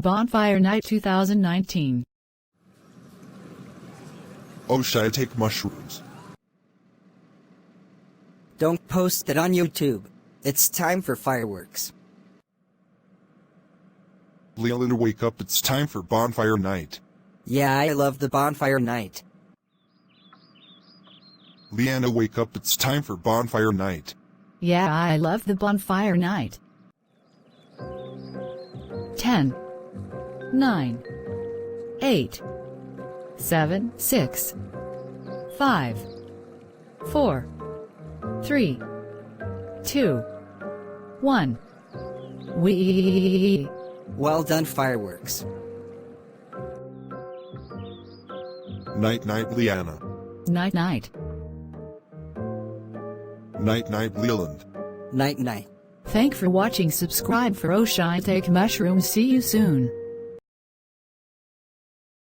Bonfire Night 2019. Oh, should I take mushrooms? Don't post it on YouTube. It's time for fireworks. Leland, wake up, it's time for Bonfire Night. Yeah, I love the bonfire night. Leanna, wake up, it's time for Bonfire Night. Yeah, I love the bonfire night. 10, 9, 8, 7, 6, 5, 4, 3, 2, 1. We. Well done, fireworks. Night night, Leanna. Night night. Night night, Leland. Night night. Thank for watching. Subscribe for Oshai Take Mushrooms. See you soon.